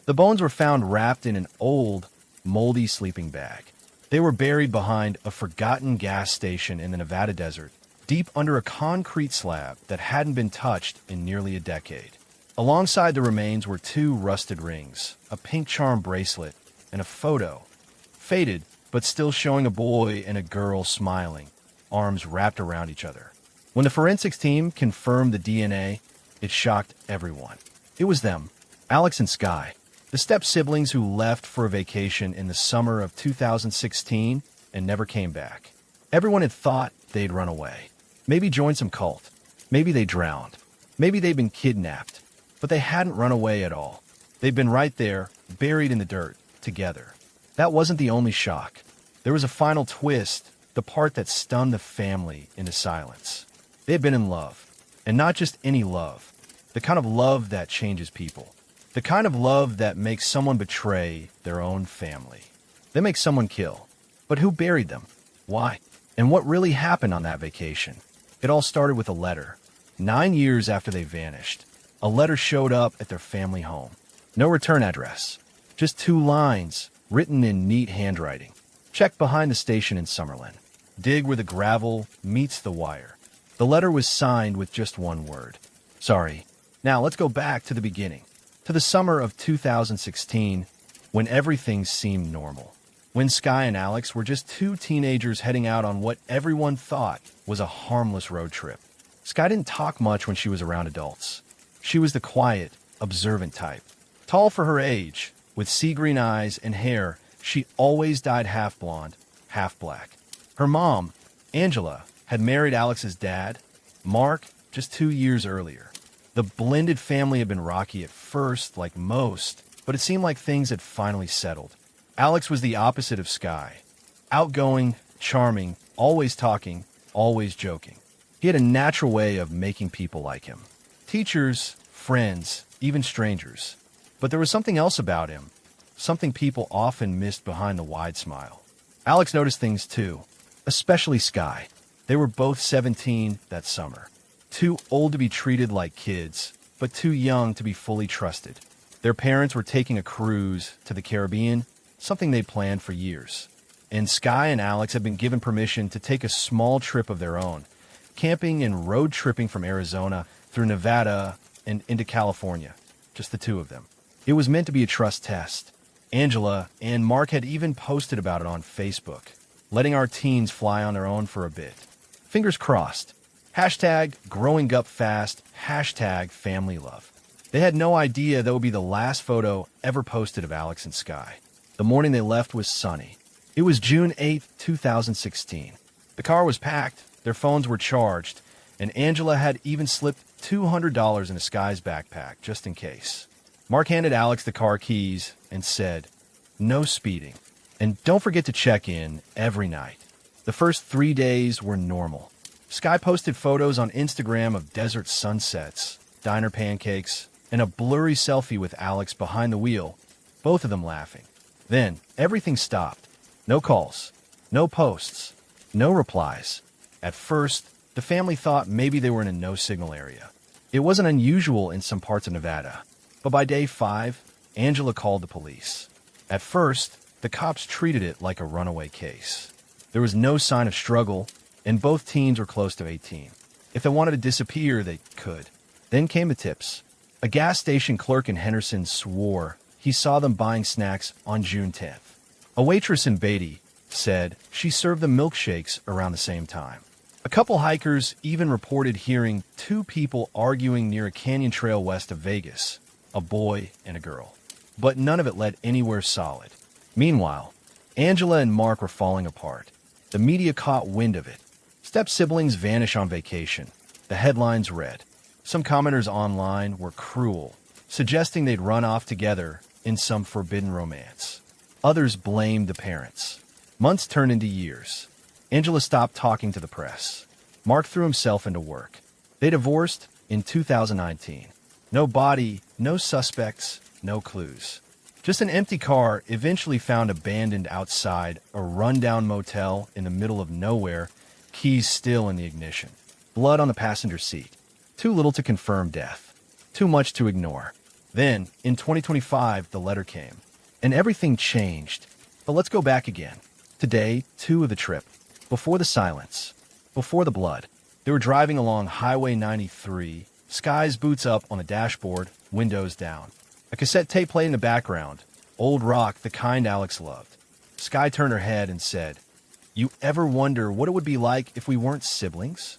The bones were found wrapped in an old, moldy sleeping bag. They were buried behind a forgotten gas station in the Nevada desert, deep under a concrete slab that hadn't been touched in nearly a decade. Alongside the remains were 2 rusted rings, a pink charm bracelet, and a photo, faded but still showing a boy and a girl smiling, arms wrapped around each other. When the forensics team confirmed the DNA, it shocked everyone. It was them, Alex and Sky, the step-siblings who left for a vacation in the summer of 2016 and never came back. Everyone had thought they'd run away. Maybe joined some cult. Maybe they drowned. Maybe they'd been kidnapped. But they hadn't run away at all. They'd been right there, buried in the dirt, together. That wasn't the only shock. There was a final twist, the part that stunned the family into silence. They had been in love. And not just any love. The kind of love that changes people. The kind of love that makes someone betray their own family. That makes someone kill. But who buried them? Why? And what really happened on that vacation? It all started with a letter. 9 years after they vanished, a letter showed up at their family home. No return address. Just 2 lines, written in neat handwriting. Check behind the station in Summerlin. Dig where the gravel meets the wire. The letter was signed with just 1 word. Sorry. Now let's go back to the beginning. To the summer of 2016, when everything seemed normal. When Sky and Alex were just 2 teenagers heading out on what everyone thought was a harmless road trip. Sky didn't talk much when she was around adults. She was the quiet, observant type. Tall for her age, with sea-green eyes and hair, she always dyed half blonde, half black. Her mom, Angela, had married Alex's dad, Mark, just 2 years earlier. The blended family had been rocky at first, like most, but it seemed like things had finally settled. Alex was the opposite of Sky. Outgoing, charming, always talking, always joking. He had a natural way of making people like him. Teachers, friends, even strangers. But there was something else about him, something people often missed behind the wide smile. Alex noticed things too, especially Sky. They were both 17 that summer. Too old to be treated like kids, but too young to be fully trusted. Their parents were taking a cruise to the Caribbean, something they planned for years. And Sky and Alex had been given permission to take a small trip of their own, camping and road tripping from Arizona through Nevada and into California, just the 2 of them. It was meant to be a trust test. Angela and Mark had even posted about it on Facebook, letting our teens fly on their own for a bit. Fingers crossed. Hashtag growing up fast, hashtag family love. They had no idea that would be the last photo ever posted of Alex and Sky. The morning they left was sunny. It was June 8, 2016. The car was packed, their phones were charged, and Angela had even slipped $200 into Sky's backpack, just in case. Mark handed Alex the car keys and said, "No speeding. And don't forget to check in every night." The first 3 days were normal. Sky posted photos on Instagram of desert sunsets, diner pancakes, and a blurry selfie with Alex behind the wheel, both of them laughing. Then, everything stopped. No calls, no posts, no replies. At first, the family thought maybe they were in a no-signal area. It wasn't unusual in some parts of Nevada. But by day 5, Angela called the police. At first, the cops treated it like a runaway case. There was no sign of struggle, and both teens were close to 18. If they wanted to disappear, they could. Then came the tips. A gas station clerk in Henderson swore he saw them buying snacks on June 10th. A waitress in Beatty said she served them milkshakes around the same time. A couple hikers even reported hearing 2 people arguing near a canyon trail west of Vegas, a boy and a girl. But none of it led anywhere solid. Meanwhile, Angela and Mark were falling apart. The media caught wind of it. Step-siblings vanish on vacation. The headlines read. Some commenters online were cruel, suggesting they'd run off together in some forbidden romance. Others blamed the parents. Months turned into years. Angela stopped talking to the press. Mark threw himself into work. They divorced in 2019. No body, no suspects, no clues. Just an empty car eventually found abandoned outside a rundown motel in the middle of nowhere, keys still in the ignition. Blood on the passenger seat. Too little to confirm death. Too much to ignore. Then, in 2025, the letter came, and everything changed. But let's go back again. To day 2 of the trip. Before the silence. Before the blood. They were driving along Highway 93, Sky's boots up on the dashboard, windows down. A cassette tape played in the background. Old rock, the kind Alex loved. Sky turned her head and said, "You ever wonder what it would be like if we weren't siblings?"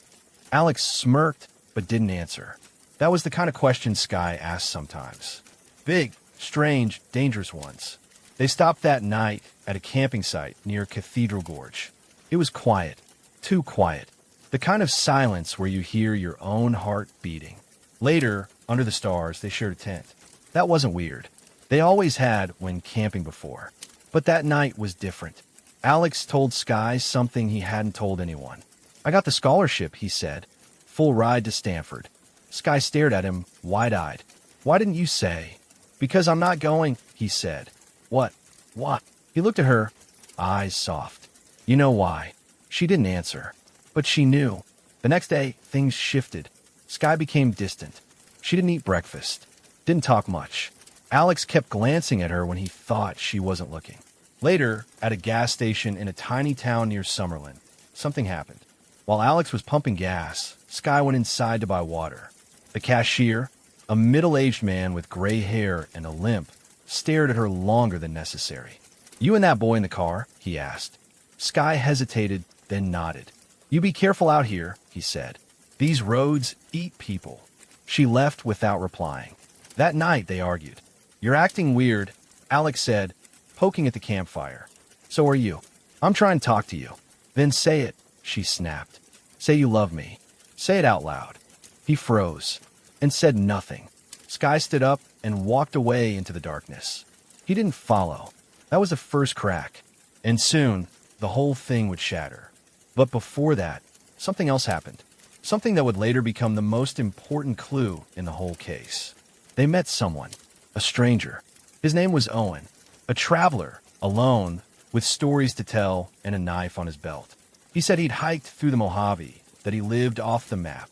Alex smirked, but didn't answer. That was the kind of question Sky asked sometimes. Big, strange, dangerous ones. They stopped that night at a camping site near Cathedral Gorge. It was quiet. Too quiet. The kind of silence where you hear your own heart beating. Later, under the stars, they shared a tent. That wasn't weird. They always had when camping before. But that night was different. Alex told Sky something he hadn't told anyone. "I got the scholarship," he said. "Full ride to Stanford." Sky stared at him, wide-eyed. "Why didn't you say?" "Because I'm not going," he said. "What? What?" He looked at her, eyes soft. "You know why." She didn't answer. But she knew. The next day, things shifted. Sky became distant. She didn't eat breakfast. Didn't talk much. Alex kept glancing at her when he thought she wasn't looking. Later, at a gas station in a tiny town near Summerlin, something happened. While Alex was pumping gas, Sky went inside to buy water. The cashier, a middle-aged man with gray hair and a limp, stared at her longer than necessary. "You and that boy in the car?" he asked. Sky hesitated, then nodded. "You be careful out here," he said. "These roads eat people." She left without replying. That night, they argued. "You're acting weird," Alex said, poking at the campfire. "So are you. I'm trying to talk to you." "Then say it," she snapped. "Say you love me. Say it out loud." He froze and said nothing. Sky stood up and walked away into the darkness. He didn't follow. That was the first crack. And soon, the whole thing would shatter. But before that, something else happened. Something that would later become the most important clue in the whole case. They met someone, a stranger. His name was Owen, a traveler, alone, with stories to tell and a knife on his belt. He said he'd hiked through the Mojave, that he lived off the map.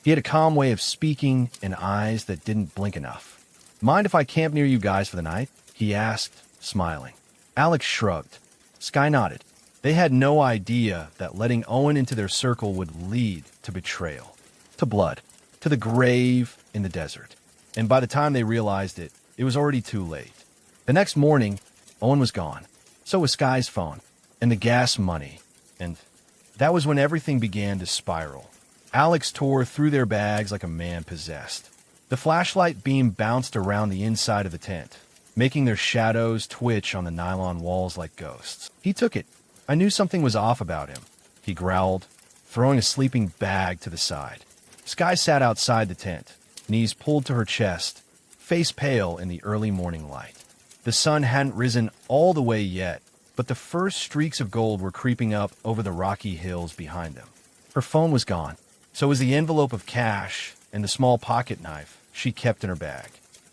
He had a calm way of speaking and eyes that didn't blink enough. "Mind if I camp near you guys for the night?" he asked, smiling. Alex shrugged. Sky nodded. They had no idea that letting Owen into their circle would lead to betrayal, to blood, to the grave in the desert. And by the time they realized it, it was already too late. The next morning, Owen was gone. So was Sky's phone, and the gas money. And that was when everything began to spiral. Alex tore through their bags like a man possessed. The flashlight beam bounced around the inside of the tent, making their shadows twitch on the nylon walls like ghosts. He took it. "I knew something was off about him," he growled, throwing a sleeping bag to the side. Sky sat outside the tent, knees pulled to her chest, face pale in the early morning light. The sun hadn't risen all the way yet, but the first streaks of gold were creeping up over the rocky hills behind them. Her phone was gone. So was the envelope of cash and the small pocket knife she kept in her bag.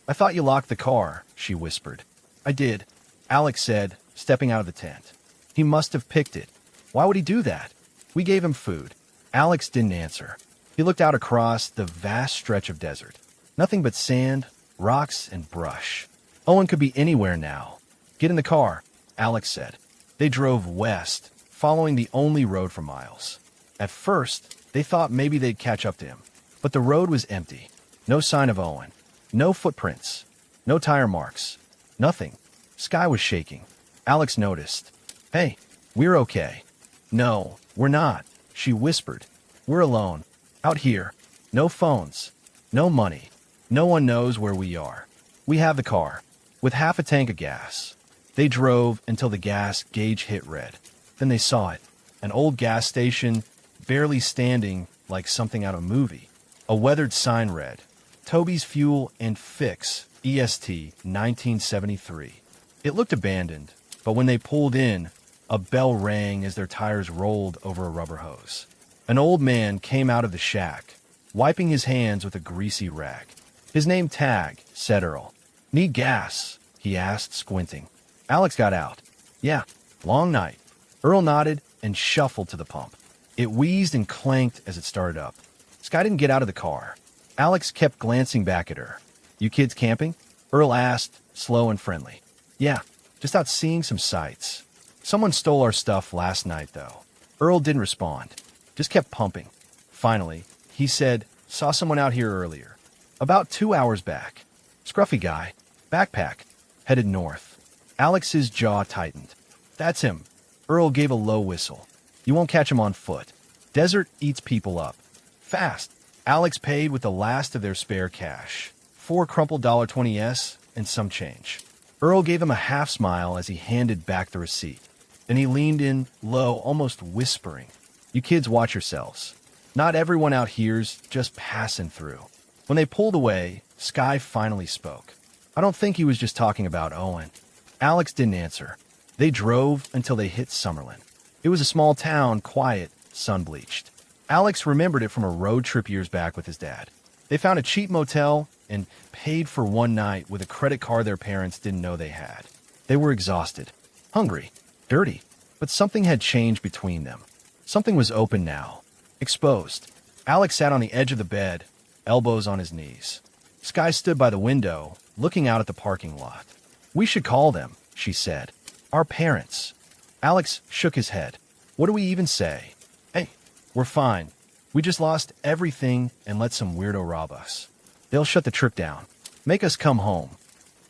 "I thought you locked the car," she whispered. "I did," Alex said, stepping out of the tent. "He must have picked it. Why would he do that? We gave him food." Alex didn't answer. He looked out across the vast stretch of desert. Nothing but sand, rocks, and brush. Owen could be anywhere now. "Get in the car," Alex said. They drove west, following the only road for miles. At first, they thought maybe they'd catch up to him. But the road was empty. No sign of Owen. No footprints. No tire marks. Nothing. Sky was shaking. Alex noticed. "Hey, we're okay." "No, we're not," she whispered. "We're alone. Out here. No phones. No money. No one knows where we are. We have the car. With half a tank of gas." They drove until the gas gauge hit red. Then they saw it. An old gas station, barely standing like something out of a movie. A weathered sign read, "Toby's Fuel and Fix, EST 1973. It looked abandoned, but when they pulled in, a bell rang as their tires rolled over a rubber hose. An old man came out of the shack, wiping his hands with a greasy rag. His name Tag, said Earl. "Need gas?" he asked, squinting. Alex got out. "Yeah, long night." Earl nodded and shuffled to the pump. It wheezed and clanked as it started up. Sky didn't get out of the car. Alex kept glancing back at her. "You kids camping?" Earl asked, slow and friendly. Yeah, just out seeing some sights. Someone stole our stuff last night, though. Earl didn't respond, just kept pumping. Finally, he said, saw someone out here earlier. About 2 hours back. Scruffy guy. Backpack. Headed north. Alex's jaw tightened. That's him. Earl gave a low whistle. You won't catch him on foot. Desert eats people up. Fast. Alex paid with the last of their spare cash. 4 crumpled $20s and some change. Earl gave him a half smile as he handed back the receipt. Then he leaned in, low, almost whispering. You kids watch yourselves. Not everyone out here's just passing through. When they pulled away, Sky finally spoke. I don't think he was just talking about Owen. Alex didn't answer. They drove until they hit Summerlin. It was a small town, quiet, sun-bleached. Alex remembered it from a road trip years back with his dad. They found a cheap motel and paid for one night with a credit card their parents didn't know they had. They were exhausted, hungry, dirty, but something had changed between them. Something was open now, exposed. Alex sat on the edge of the bed, elbows on his knees. Sky stood by the window, looking out at the parking lot. We should call them, she said. Our parents. Alex shook his head. What do we even say? Hey, we're fine. We just lost everything and let some weirdo rob us. They'll shut the trip down. Make us come home.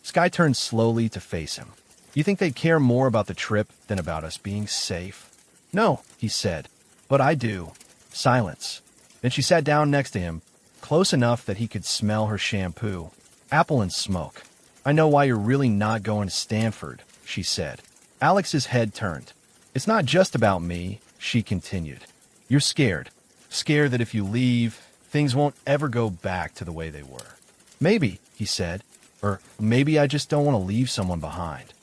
Sky turned slowly to face him. You think they'd care more about the trip than about us being safe? No, he said. But I do. Silence. Then she sat down next to him, close enough that he could smell her shampoo. Apple and smoke. I know why you're really not going to Stanford, she said. Alex's head turned. It's not just about me, she continued. You're scared. Scared that if you leave, things won't ever go back to the way they were. Maybe, he said. Or maybe I just don't want to leave someone behind.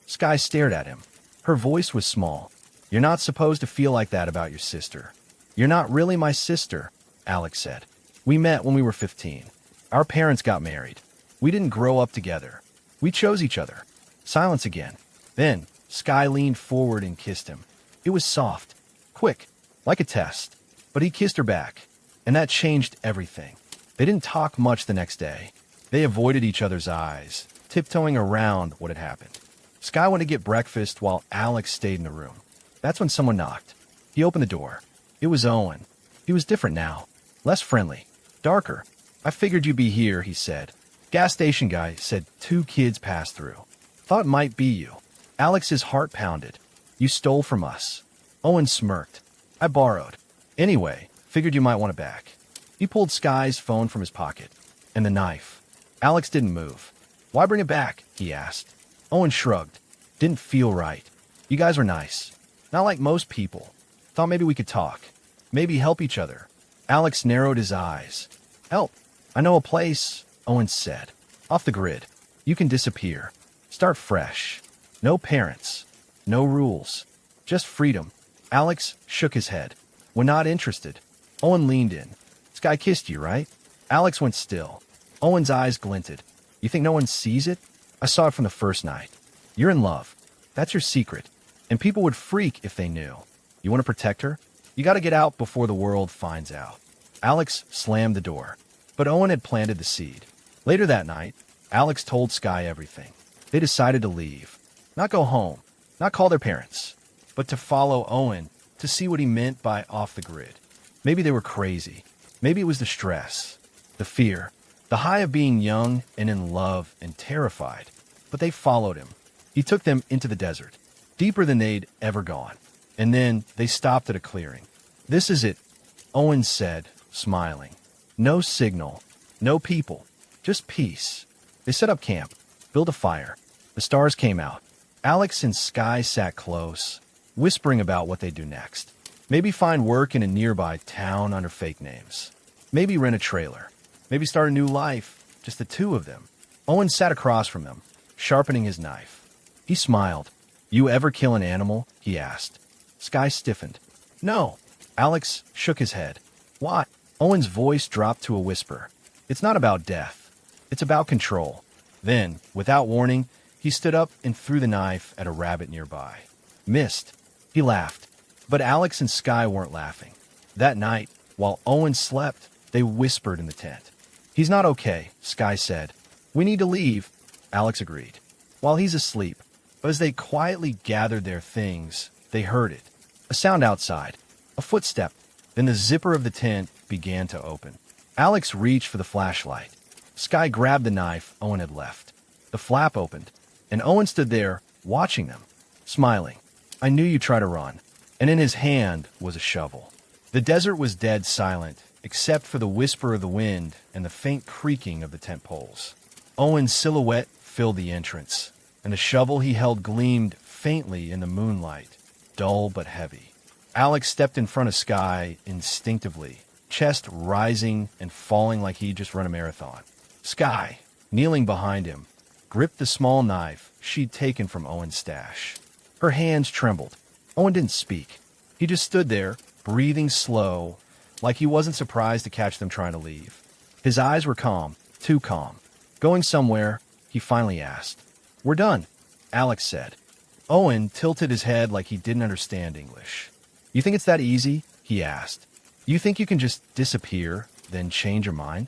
Sky stared at him. Her voice was small. You're not supposed to feel like that about your sister. You're not really my sister, Alex said. We met when we were 15. Our parents got married. We didn't grow up together. We chose each other. Silence again. Then, Sky leaned forward and kissed him. It was soft, quick, like a test. But he kissed her back, and that changed everything. They didn't talk much the next day. They avoided each other's eyes, tiptoeing around what had happened. Sky went to get breakfast while Alex stayed in the room. That's when someone knocked. He opened the door. It was Owen. He was different now, less friendly, darker. I figured you'd be here, he said. Gas station guy said 2 kids passed through. Thought it might be you. Alex's heart pounded. You stole from us. Owen smirked. I borrowed. Anyway, figured you might want it back. He pulled Sky's phone from his pocket. And the knife. Alex didn't move. Why bring it back? He asked. Owen shrugged. Didn't feel right. You guys were nice. Not like most people. Thought maybe we could talk. Maybe help each other. Alex narrowed his eyes. Help. I know a place, Owen said. Off the grid. You can disappear. Start fresh. No parents. No rules. Just freedom. Alex shook his head. We're not interested. Owen leaned in. This guy kissed you, right? Alex went still. Owen's eyes glinted. You think no one sees it? I saw it from the first night. You're in love. That's your secret. And people would freak if they knew. You want to protect her? You got to get out before the world finds out. Alex slammed the door. But Owen had planted the seed. Later that night, Alex told Sky everything. They decided to leave. Not go home. Not call their parents. But to follow Owen, to see what he meant by off the grid. Maybe they were crazy. Maybe it was the stress, the fear, the high of being young and in love and terrified. But they followed him. He took them into the desert, deeper than they'd ever gone. And then they stopped at a clearing. This is it, Owen said, smiling. No signal, no people, just peace. They set up camp, built a fire. The stars came out. Alex and Sky sat close, whispering about what they'd do next. Maybe find work in a nearby town under fake names. Maybe rent a trailer. Maybe start a new life, just the two of them. Owen sat across from them, sharpening his knife. He smiled. You ever kill an animal? He asked. Sky stiffened. No. Alex shook his head. Why? Owen's voice dropped to a whisper. It's not about death. It's about control. Then, without warning, he stood up and threw the knife at a rabbit nearby. Missed. He laughed. But Alex and Sky weren't laughing. That night, while Owen slept, they whispered in the tent. He's not okay, Sky said. We need to leave. Alex agreed. While he's asleep, but as they quietly gathered their things, they heard it. A sound outside, a footstep. Then the zipper of the tent began to open. Alex reached for the flashlight. Sky grabbed the knife Owen had left. The flap opened, and Owen stood there, watching them, smiling. "I knew you'd try to run." And in his hand was a shovel. The desert was dead silent, except for the whisper of the wind and the faint creaking of the tent poles. Owen's silhouette filled the entrance, and the shovel he held gleamed faintly in the moonlight, dull but heavy. Alex stepped in front of Sky instinctively, chest rising and falling like he'd just run a marathon. Sky, kneeling behind him, gripped the small knife she'd taken from Owen's stash. Her hands trembled. Owen didn't speak. He just stood there, breathing slow, like he wasn't surprised to catch them trying to leave. His eyes were calm, too calm. "Going somewhere?" he finally asked. "We're done," Alex said. Owen tilted his head like he didn't understand English. "You think it's that easy?" he asked. "You think you can just disappear, then change your mind?"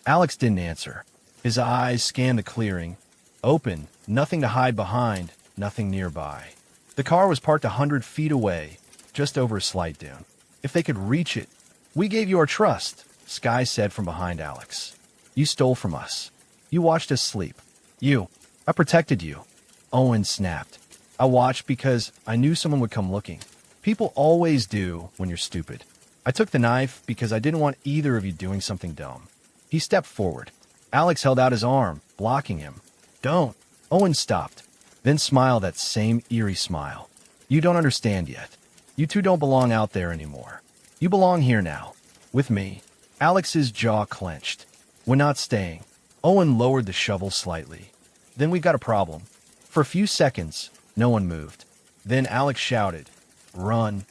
Alex didn't answer. His eyes scanned the clearing. Open, nothing to hide behind, nothing nearby. The car was parked 100 feet away, just over a slight dune. If they could reach it. "We gave you our trust," Sky said from behind Alex. "You stole from us. You watched us sleep. I protected you." Owen snapped. "I watched because I knew someone would come looking. People always do when you're stupid. I took the knife because I didn't want either of you doing something dumb." He stepped forward. Alex held out his arm, blocking him. "Don't." Owen stopped, then smiled that same eerie smile. "You don't understand yet. You two don't belong out there anymore. You belong here now, with me." Alex's jaw clenched. "We're not staying." Owen lowered the shovel slightly. "Then we've got a problem." For a few seconds, no one moved. Then Alex shouted, "Run."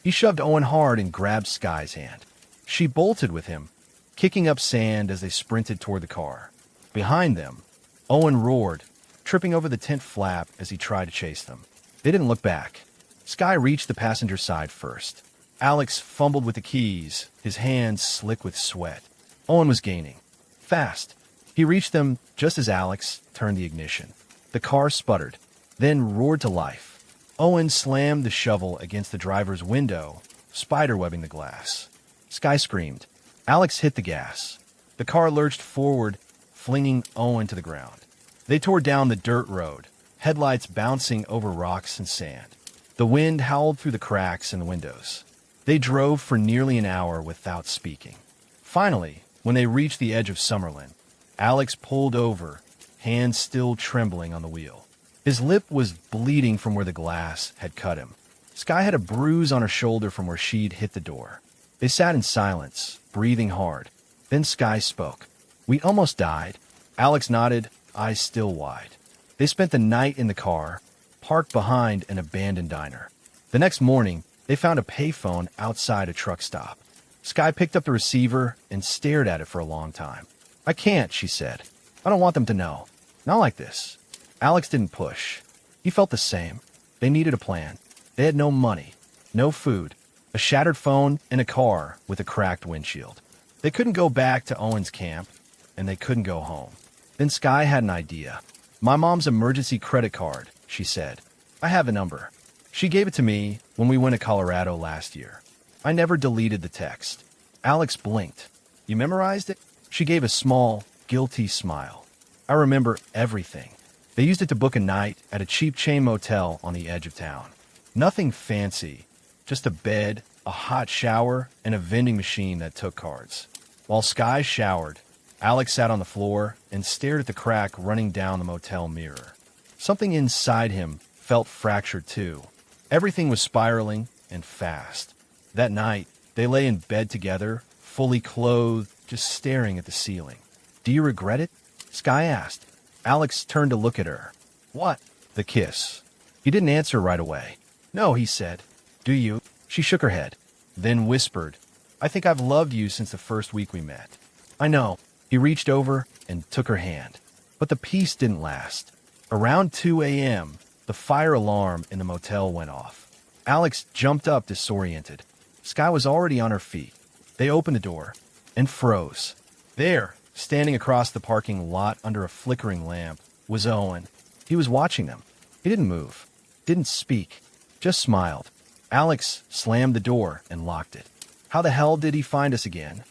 He shoved Owen hard and grabbed Sky's hand. She bolted with him, kicking up sand as they sprinted toward the car. Behind them, Owen roared, tripping over the tent flap as he tried to chase them. They didn't look back. Sky reached the passenger side first. Alex fumbled with the keys, his hands slick with sweat. Owen was gaining. Fast. He reached them just as Alex turned the ignition. The car sputtered, then roared to life. Owen slammed the shovel against the driver's window, spiderwebbing the glass. Sky screamed. Alex hit the gas. The car lurched forward, flinging Owen to the ground. They tore down the dirt road, headlights bouncing over rocks and sand. The wind howled through the cracks in the windows. They drove for nearly an hour without speaking. Finally, when they reached the edge of Summerlin, Alex pulled over, hands still trembling on the wheel. His lip was bleeding from where the glass had cut him. Sky had a bruise on her shoulder from where she'd hit the door. They sat in silence, breathing hard. Then Sky spoke. "We almost died." Alex nodded, eyes still wide. They spent the night in the car, parked behind an abandoned diner. The next morning, they found a payphone outside a truck stop. Sky picked up the receiver and stared at it for a long time. "I can't," she said. "I don't want them to know. Not like this." Alex didn't push. He felt the same. They needed a plan. They had no money, no food, a shattered phone, and a car with a cracked windshield. They couldn't go back to Owen's camp, and they couldn't go home. Then Sky had an idea. "My mom's emergency credit card," she said. "I have the number. She gave it to me when we went to Colorado last year. I never deleted the text." Alex blinked. "You memorized it?" She gave a small, guilty smile. "I remember everything. They used it to book a night at a cheap chain motel on the edge of town. Nothing fancy, just a bed, a hot shower, and a vending machine that took cards." While Sky showered, Alex sat on the floor and stared at the crack running down the motel mirror. Something inside him felt fractured too. Everything was spiraling and fast. That night, they lay in bed together, fully clothed, just staring at the ceiling. "Do you regret it?" Sky asked. Alex turned to look at her. "What?" "The kiss." He didn't answer right away. "No," he said. "Do you?" She shook her head, then whispered, "I think I've loved you since the first week we met." "I know." He reached over and took her hand. But the peace didn't last. Around 2 a.m., the fire alarm in the motel went off. Alex jumped up disoriented. Sky was already on her feet. They opened the door and froze. There, standing across the parking lot under a flickering lamp, was Owen. He was watching them. He didn't move, didn't speak, just smiled. Alex slammed the door and locked it. How the hell did he find us again?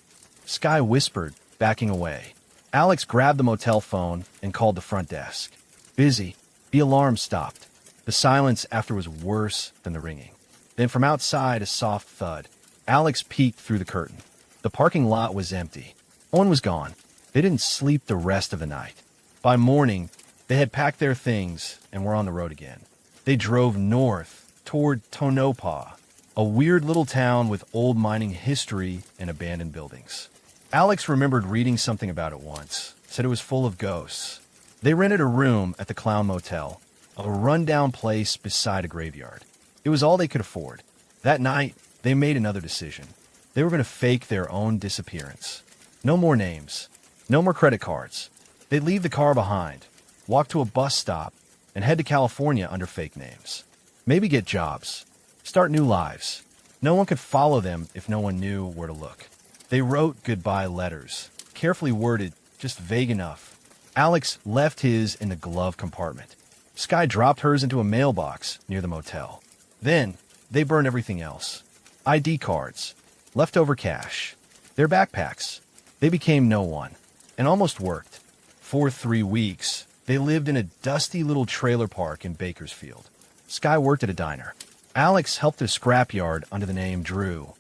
Sky whispered, backing away. Alex grabbed the motel phone and called the front desk. Busy. The alarm stopped. The silence after was worse than the ringing. Then from outside, a soft thud. Alex peeked through the curtain. The parking lot was empty. Owen was gone. They didn't sleep the rest of the night. By morning, they had packed their things and were on the road again. They drove north toward Tonopah, a weird little town with old mining history and abandoned buildings. Alex remembered reading something about it once, said it was full of ghosts. They rented a room at the Clown Motel, a rundown place beside a graveyard. It was all they could afford. That night, they made another decision. They were going to fake their own disappearance. No more names. No more credit cards. They'd leave the car behind, walk to a bus stop, and head to California under fake names. Maybe get jobs. Start new lives. No one could follow them if no one knew where to look. They wrote goodbye letters, carefully worded, just vague enough. Alex left his in the glove compartment. Sky dropped hers into a mailbox near the motel. Then, they burned everything else. ID cards, leftover cash, their backpacks. They became no one, and almost worked. For 3 weeks, they lived in a dusty little trailer park in Bakersfield. Sky worked at a diner. Alex helped at a scrapyard under the name Drew.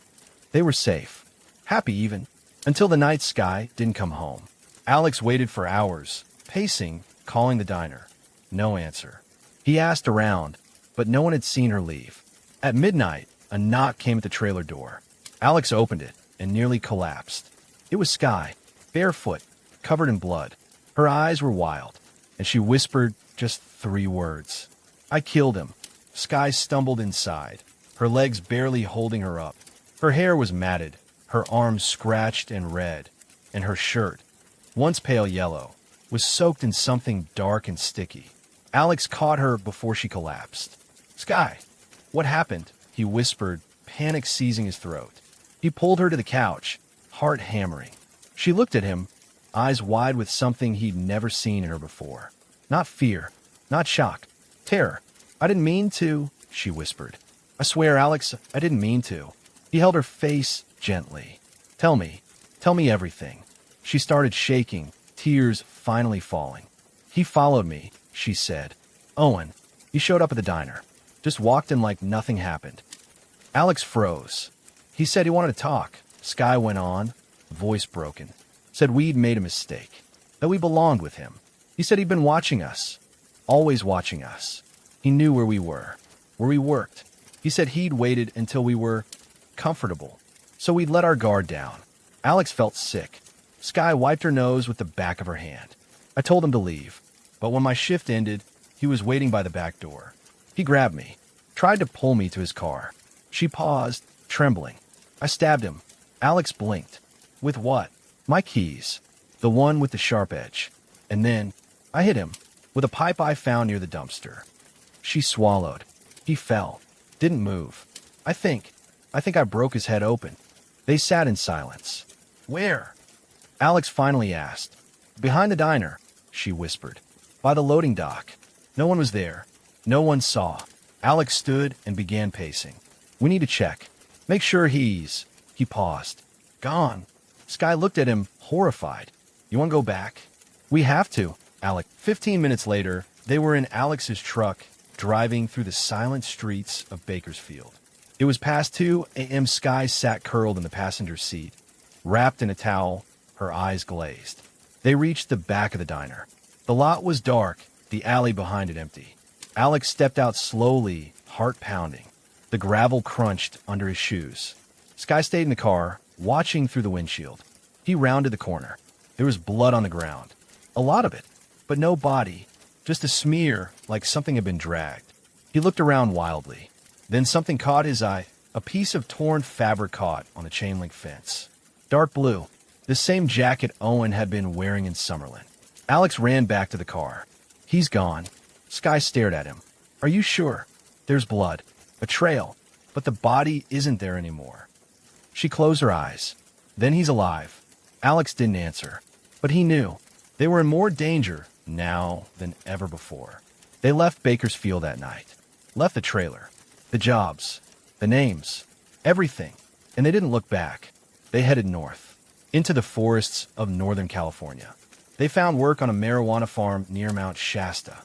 They were safe, happy even, until the night Sky didn't come home. Alex waited for hours, pacing, calling the diner. No answer. He asked around, but no one had seen her leave. At midnight, a knock came at the trailer door. Alex opened it and nearly collapsed. It was Sky, barefoot, covered in blood. Her eyes were wild, and she whispered just 3 words. I killed him. Sky stumbled inside, her legs barely holding her up. Her hair was matted, her arms scratched and red, and her shirt, once pale yellow, was soaked in something dark and sticky. Alex caught her before she collapsed. Sky, what happened? He whispered, panic seizing his throat. He pulled her to the couch, heart hammering. She looked at him, eyes wide with something he'd never seen in her before. Not fear, not shock, terror. I didn't mean to, she whispered. I swear, Alex, I didn't mean to. He held her face gently. Tell me everything. She started shaking, tears finally falling. He followed me, she said. Owen, he showed up at the diner. Just walked in like nothing happened. Alex froze. He said he wanted to talk. Sky went on, voice broken. Said we'd made a mistake, that we belonged with him. He said he'd been watching us, always watching us. He knew where we were, where we worked. He said he'd waited until we were comfortable, so we'd let our guard down. Alex felt sick. Sky wiped her nose with the back of her hand. I told him to leave, but when my shift ended, he was waiting by the back door. He grabbed me, tried to pull me to his car. She paused, trembling. I stabbed him. Alex blinked. With what? My keys, the one with the sharp edge. And then I hit him with a pipe I found near the dumpster. She swallowed. He fell, didn't move. I think I broke his head open. They sat in silence. Where? Alex finally asked. Behind the diner, she whispered. By the loading dock. No one was there. No one saw. Alex stood and began pacing. We need to check. Make sure he's... He paused. Gone. Sky looked at him, horrified. You want to go back? We have to, Alex. 15 minutes later, they were in Alex's truck, driving through the silent streets of Bakersfield. It was past 2 a.m. Sky sat curled in the passenger seat, wrapped in a towel, her eyes glazed. They reached the back of the diner. The lot was dark, the alley behind it empty. Alex stepped out slowly, heart pounding. The gravel crunched under his shoes. Sky stayed in the car, watching through the windshield. He rounded the corner. There was blood on the ground. A lot of it, but no body. Just a smear, like something had been dragged. He looked around wildly. Then something caught his eye. A piece of torn fabric caught on a chain-link fence. Dark blue. The same jacket Owen had been wearing in Summerlin. Alex ran back to the car. He's gone. Sky stared at him. Are you sure? There's blood. A trail. But the body isn't there anymore. She closed her eyes. Then he's alive. Alex didn't answer. But he knew. They were in more danger now than ever before. They left Bakersfield that night, left the trailer, the jobs, the names, everything, and they didn't look back. They headed north, into the forests of Northern California. They found work on a marijuana farm near Mount Shasta.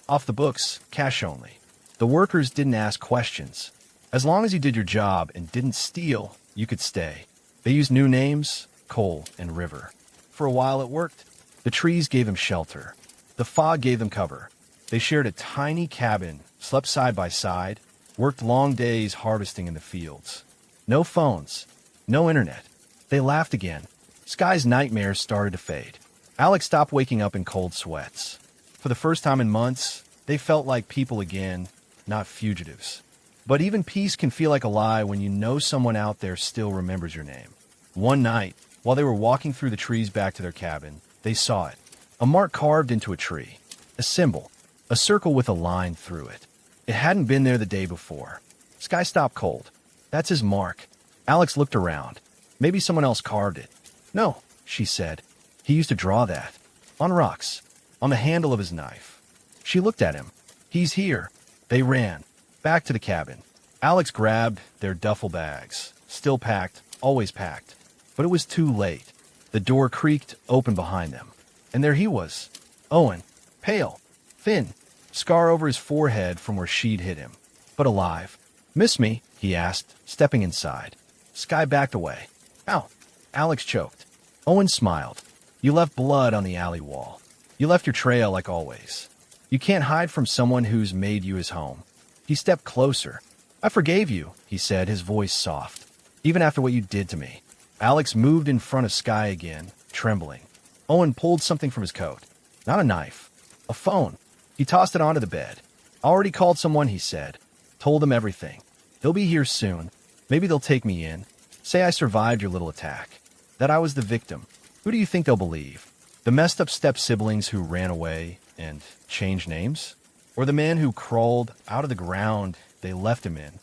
Off the books, cash only. The workers didn't ask questions. As long as you did your job and didn't steal, you could stay. They used new names, Cole and River. For a while it worked. The trees gave them shelter. The fog gave them cover. They shared a tiny cabin, slept side by side, worked long days harvesting in the fields. No phones, no internet. They laughed again. Sky's nightmares started to fade. Alex stopped waking up in cold sweats. For the first time in months, they felt like people again, not fugitives. But even peace can feel like a lie when you know someone out there still remembers your name. One night, while they were walking through the trees back to their cabin, they saw it. A mark carved into a tree. A symbol. A circle with a line through it. It hadn't been there the day before. Sky stopped cold. That's his mark. Alex looked around. Maybe someone else carved it. No, she said. He used to draw that. On rocks. On the handle of his knife. She looked at him. He's here. They ran. Back to the cabin. Alex grabbed their duffel bags. Still packed. Always packed. But it was too late. The door creaked open behind them. And there he was. Owen. Pale. Thin. Scar over his forehead from where she'd hit him. But alive. Miss me? He asked, stepping inside. Sky backed away. Ow. Alex choked. Owen smiled. You left blood on the alley wall. You left your trail like always. You can't hide from someone who's made you his home. He stepped closer. I forgave you, he said, his voice soft. Even after what you did to me. Alex moved in front of Sky again, trembling. Owen pulled something from his coat. Not a knife. A phone. He tossed it onto the bed. Already called someone, he said. Told them everything. They'll be here soon. Maybe they'll take me in. Say I survived your little attack. That I was the victim. Who do you think they'll believe? The messed up step-siblings who ran away and changed names? Or the man who crawled out of the ground they left him in?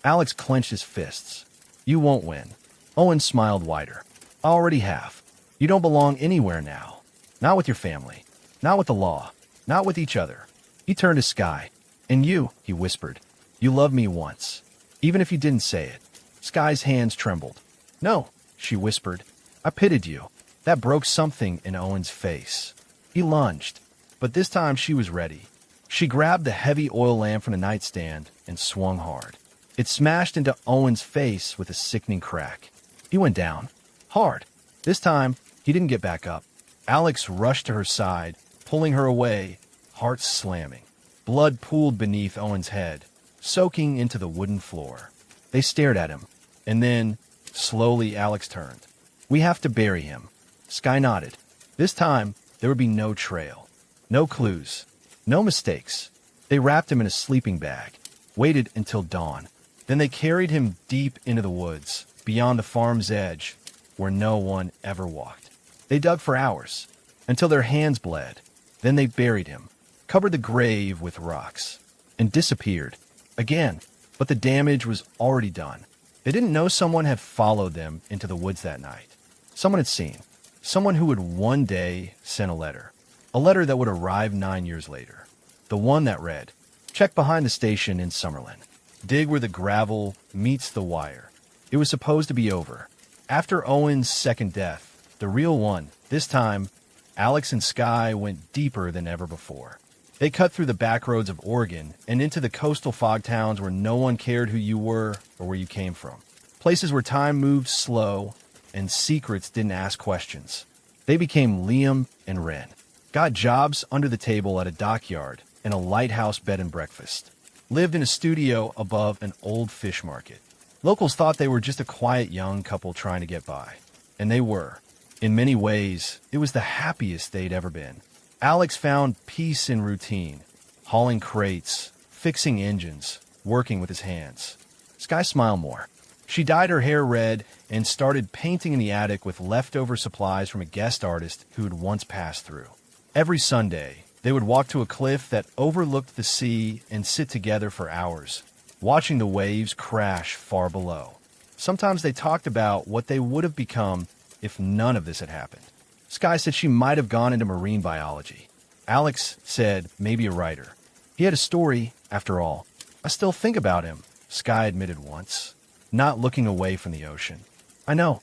Alex clenched his fists. You won't win. Owen smiled wider. I already have. You don't belong anywhere now. Not with your family. Not with the law. Not with each other. He turned to Sky. And you, he whispered. You loved me once. Even if you didn't say it. Sky's hands trembled. No, she whispered. I pitied you. That broke something in Owen's face. He lunged. But this time she was ready. She grabbed the heavy oil lamp from the nightstand and swung hard. It smashed into Owen's face with a sickening crack. He went down. Hard. This time, he didn't get back up. Alex rushed to her side, pulling her away, heart slamming. Blood pooled beneath Owen's head, soaking into the wooden floor. They stared at him. And then, slowly, Alex turned. We have to bury him. Sky nodded. This time, there would be no trail. No clues. No mistakes. They wrapped him in a sleeping bag, waited until dawn. Then they carried him deep into the woods, beyond the farm's edge, where no one ever walked. They dug for hours, until their hands bled. Then they buried him, covered the grave with rocks, and disappeared. Again, but the damage was already done. They didn't know someone had followed them into the woods that night. Someone had seen. Someone who would one day send a letter. A letter that would arrive 9 years later. The one that read, check behind the station in Summerlin. Dig where the gravel meets the wire. It was supposed to be over. After Owen's second death, the real one, this time, Alex and Sky went deeper than ever before. They cut through the back roads of Oregon and into the coastal fog towns where no one cared who you were or where you came from. Places where time moved slow and secrets didn't ask questions. They became Liam and Ren. Got jobs under the table at a dockyard and a lighthouse bed and breakfast. Lived in a studio above an old fish market. Locals thought they were just a quiet young couple trying to get by. And they were. In many ways, it was the happiest they'd ever been. Alex found peace in routine, hauling crates, fixing engines, working with his hands. Sky smiled more. She dyed her hair red and started painting in the attic with leftover supplies from a guest artist who had once passed through. Every Sunday, they would walk to a cliff that overlooked the sea and sit together for hours, watching the waves crash far below. Sometimes they talked about what they would have become if none of this had happened. Sky said she might have gone into marine biology. Alex said maybe a writer. He had a story, after all. I still think about him, Sky admitted once, not looking away from the ocean. I know,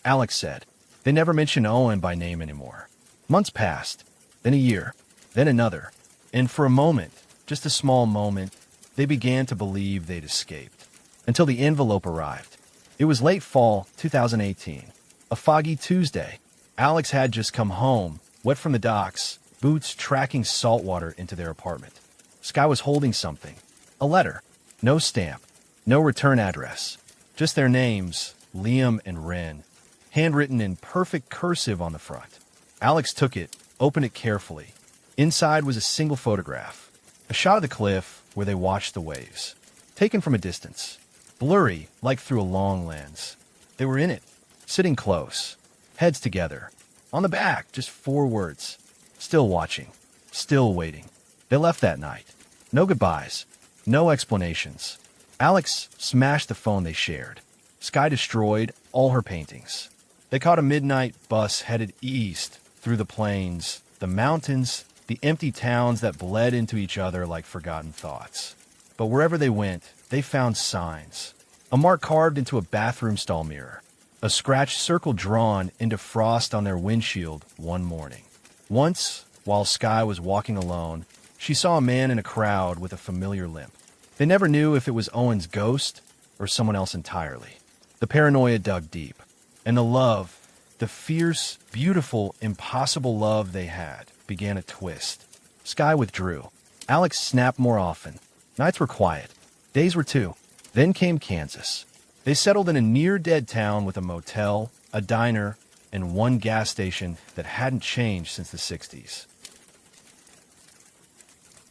Alex said. They never mention Owen by name anymore. Months passed, then a year, then another, and for a moment, just a small moment, they began to believe they'd escaped. Until the envelope arrived. It was late fall 2018, a foggy Tuesday. Alex had just come home, wet from the docks, boots tracking salt water into their apartment. Sky was holding something. A letter. No stamp. No return address. Just their names, Liam and Ren, handwritten in perfect cursive on the front. Alex took it, opened it carefully. Inside was a single photograph. A shot of the cliff where they watched the waves. Taken from a distance. Blurry, like through a long lens. They were in it, sitting close, heads together. On the back, just 4 words. Still watching. Still waiting. They left that night. No goodbyes. No explanations. Alex smashed the phone they shared. Sky destroyed all her paintings. They caught a midnight bus headed east through the plains, the mountains, the empty towns that bled into each other like forgotten thoughts. But wherever they went, they found signs. A mark carved into a bathroom stall mirror. A scratched circle drawn into frost on their windshield one morning. Once, while Sky was walking alone, she saw a man in a crowd with a familiar limp. They never knew if it was Owen's ghost or someone else entirely. The paranoia dug deep. And the love, the fierce, beautiful, impossible love they had, began a twist. Sky withdrew. Alex snapped more often. Nights were quiet. Days were too. Then came Kansas. They settled in a near-dead town with a motel, a diner, and one gas station that hadn't changed since the 60s.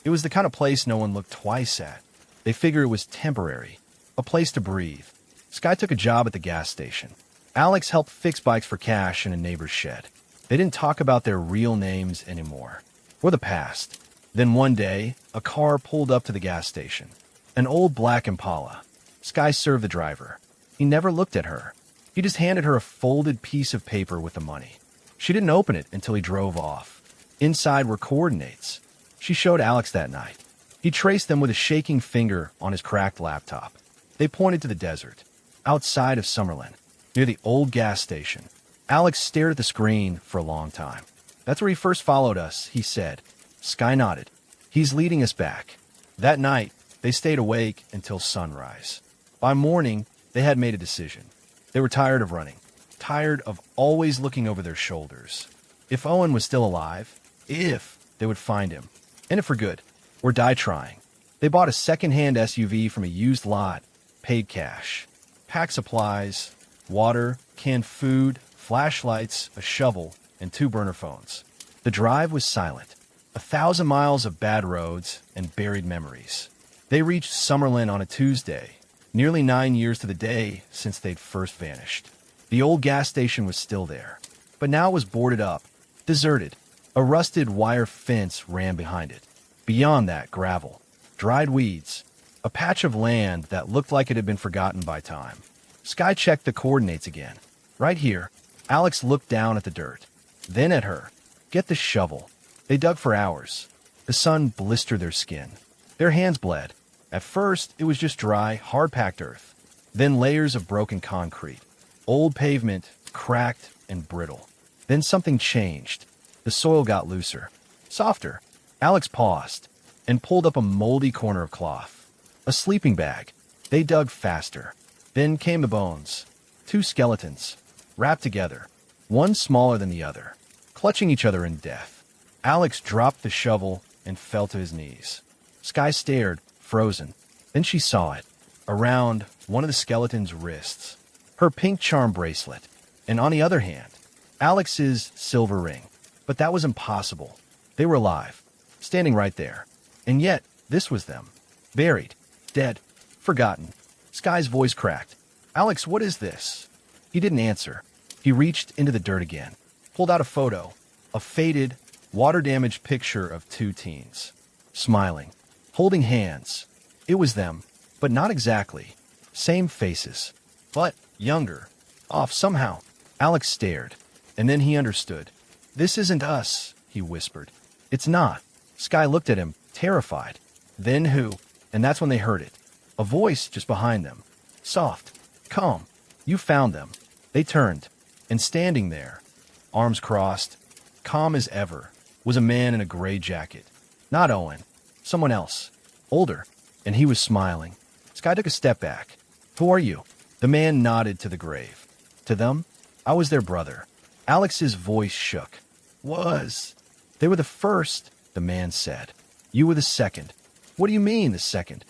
It was the kind of place no one looked twice at. They figured it was temporary, a place to breathe. Sky took a job at the gas station. Alex helped fix bikes for cash in a neighbor's shed. They didn't talk about their real names anymore, or the past. Then one day, a car pulled up to the gas station. An old black Impala. Sky served the driver. He never looked at her. He just handed her a folded piece of paper with the money. She didn't open it until he drove off. Inside were coordinates. She showed Alex that night. He traced them with a shaking finger on his cracked laptop. They pointed to the desert, outside of Summerlin, near the old gas station. Alex stared at the screen for a long time. That's where he first followed us, he said. Sky nodded. He's leading us back. That night, they stayed awake until sunrise. By morning, they had made a decision. They were tired of running, tired of always looking over their shoulders. If Owen was still alive, if they would find him, end it for good, or die trying. They bought a second-hand SUV from a used lot, paid cash, packed supplies, water, canned food, flashlights, a shovel, and 2 burner phones. The drive was silent. 1,000 miles of bad roads and buried memories. They reached Summerlin on a Tuesday, nearly 9 years to the day since they'd first vanished. The old gas station was still there, but now it was boarded up, deserted. A rusted wire fence ran behind it. Beyond that, gravel, dried weeds, a patch of land that looked like it had been forgotten by time. Sky checked the coordinates again. Right here. Alex looked down at the dirt, then at her. Get the shovel. They dug for hours. The sun blistered their skin. Their hands bled. At first, it was just dry, hard-packed earth. Then layers of broken concrete. Old pavement, cracked and brittle. Then something changed. The soil got looser, softer. Alex paused and pulled up a moldy corner of cloth. A sleeping bag. They dug faster. Then came the bones. 2 skeletons, wrapped together, one smaller than the other, clutching each other in death. Alex dropped the shovel and fell to his knees. Sky stared, frozen. Then she saw it, around one of the skeleton's wrists. Her pink charm bracelet, and on the other hand, Alex's silver ring. But that was impossible. They were alive, standing right there. And yet, this was them. Buried, dead, forgotten. Sky's voice cracked. Alex, what is this? He didn't answer. He reached into the dirt again, pulled out a photo, a faded, water-damaged picture of 2 teens, smiling, holding hands. It was them, but not exactly. Same faces, but younger, off somehow. Alex stared, and then he understood. This isn't us, he whispered. It's not. Sky looked at him, terrified. Then who? And that's when they heard it. A voice just behind them. Soft. Calm. You found them. They turned. And standing there, arms crossed, calm as ever, was a man in a gray jacket. Not Owen. Someone else. Older. And he was smiling. Sky took a step back. Who are you? The man nodded to the grave. To them? I was their brother. Alex's voice shook. Was. They were the first, the man said. You were the second. What do you mean, the second?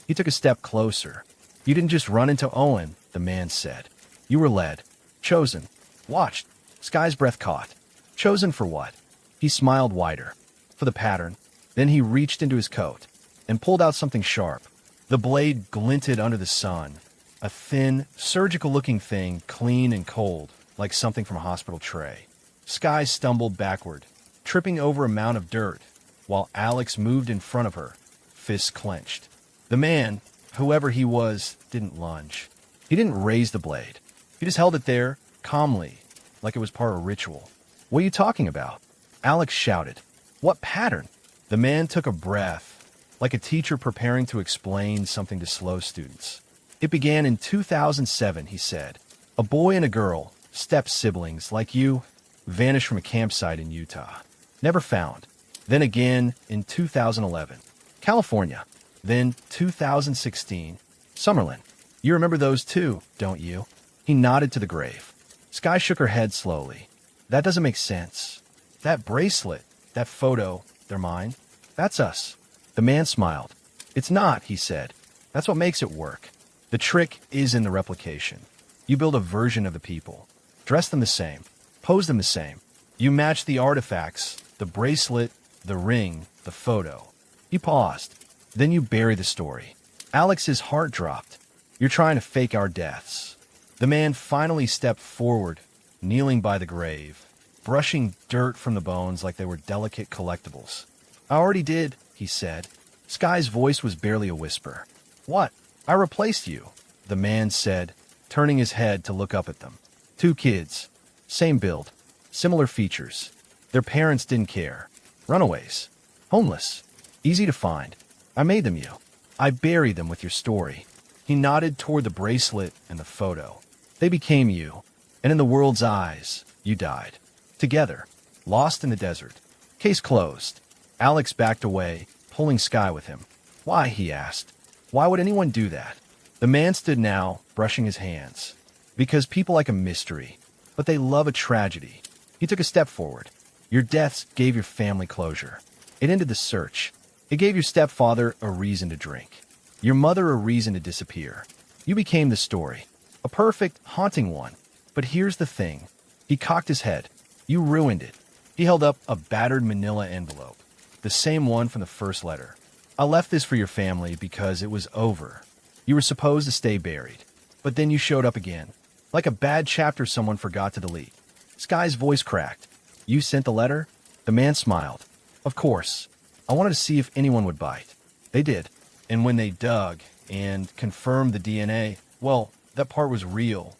He took a step closer. You didn't just run into Owen, the man said. You were led. Chosen. Watched. Sky's breath caught. Chosen for what? He smiled wider. For the pattern. Then he reached into his coat and pulled out something sharp. The blade glinted under the sun. A thin, surgical-looking thing, clean and cold, like something from a hospital tray. Sky stumbled backward, tripping over a mound of dirt, while Alex moved in front of her, fists clenched. The man, whoever he was, didn't lunge. He didn't raise the blade. He just held it there, calmly, like it was part of a ritual. What are you talking about? Alex shouted. What pattern? The man took a breath, like a teacher preparing to explain something to slow students. It began in 2007, he said. A boy and a girl, step-siblings like you, vanished from a campsite in Utah. Never found. Then again in 2011. California. Then 2016. Summerlin. You remember those too, don't you? He nodded to the grave. Sky shook her head slowly. That doesn't make sense. That bracelet, that photo, they're mine. That's us. The man smiled. It's not, he said. That's what makes it work. The trick is in the replication. You build a version of the people. Dress them the same. Pose them the same. You match the artifacts, the bracelet, the ring, the photo. He paused. Then you bury the story. Alex's heart dropped. You're trying to fake our deaths. The man finally stepped forward, kneeling by the grave, brushing dirt from the bones like they were delicate collectibles. I already did, he said. Sky's voice was barely a whisper. What? I replaced you, the man said, turning his head to look up at them. 2 kids. Same build. Similar features. Their parents didn't care. Runaways. Homeless. Easy to find. I made them you. I buried them with your story. He nodded toward the bracelet and the photo. They became you. And in the world's eyes, you died. Together. Lost in the desert. Case closed. Alex backed away, pulling Sky with him. Why? He asked. Why would anyone do that? The man stood now, brushing his hands. Because people like a mystery, but they love a tragedy. He took a step forward. Your deaths gave your family closure. It ended the search. It gave your stepfather a reason to drink. Your mother a reason to disappear. You became the story. A perfect, haunting one. But here's the thing. He cocked his head. You ruined it. He held up a battered manila envelope. The same one from the first letter. I left this for your family because it was over. You were supposed to stay buried. But then you showed up again. Like a bad chapter someone forgot to delete. Sky's voice cracked. You sent the letter? The man smiled. Of course. I wanted to see if anyone would bite. They did. And when they dug and confirmed the DNA, well, that part was real.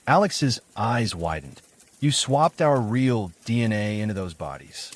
Alex's eyes widened. You swapped our real DNA into those bodies.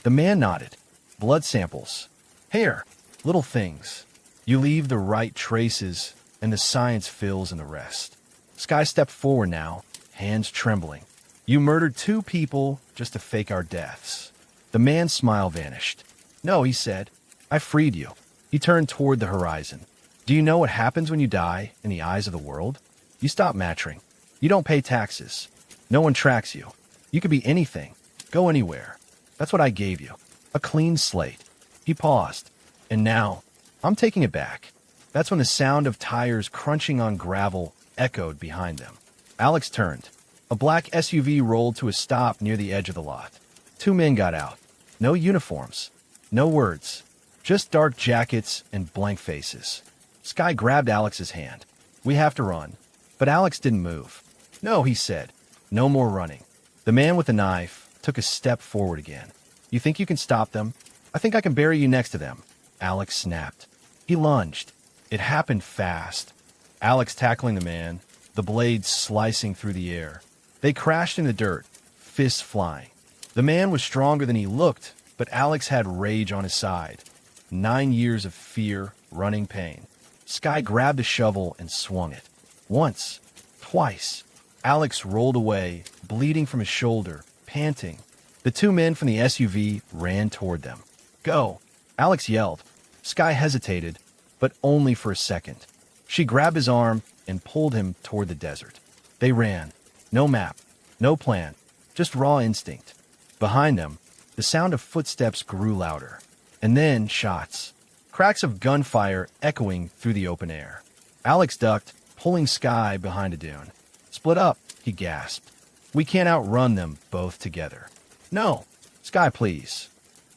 The man nodded. Blood samples. Hair. Little things. You leave the right traces, and the science fills in the rest. Sky stepped forward now, hands trembling. You murdered 2 people just to fake our deaths. The man's smile vanished. No, he said. I freed you. He turned toward the horizon. Do you know what happens when you die in the eyes of the world? You stop matching. You don't pay taxes. No one tracks you. You could be anything. Go anywhere. That's what I gave you. A clean slate. He paused. And now, I'm taking it back. That's when the sound of tires crunching on gravel echoed behind them. Alex turned. A black SUV rolled to a stop near the edge of the lot. 2 men got out. No uniforms. No words. Just dark jackets and blank faces. Sky grabbed Alex's hand. We have to run. But Alex didn't move. No, he said. No more running. The man with the knife took a step forward again. You think you can stop them? I think I can bury you next to them. Alex snapped. He lunged. It happened fast. Alex tackling the man, the blade slicing through the air. They crashed in the dirt, fists flying. The man was stronger than he looked, But Alex had rage on his side. 9 years of fear, running pain. Sky grabbed a shovel and swung it. Once, twice. Alex rolled away, bleeding from his shoulder, panting. The two men from the SUV ran toward them. Go! Alex yelled. Sky hesitated, but only for a second. She grabbed his arm and pulled him toward the desert. They ran. No map, no plan, just raw instinct. Behind them, the sound of footsteps grew louder. And then shots. Cracks of gunfire echoing through the open air. Alex ducked, pulling Sky behind a dune. Split up, he gasped. We can't outrun them both together. No, Sky, please.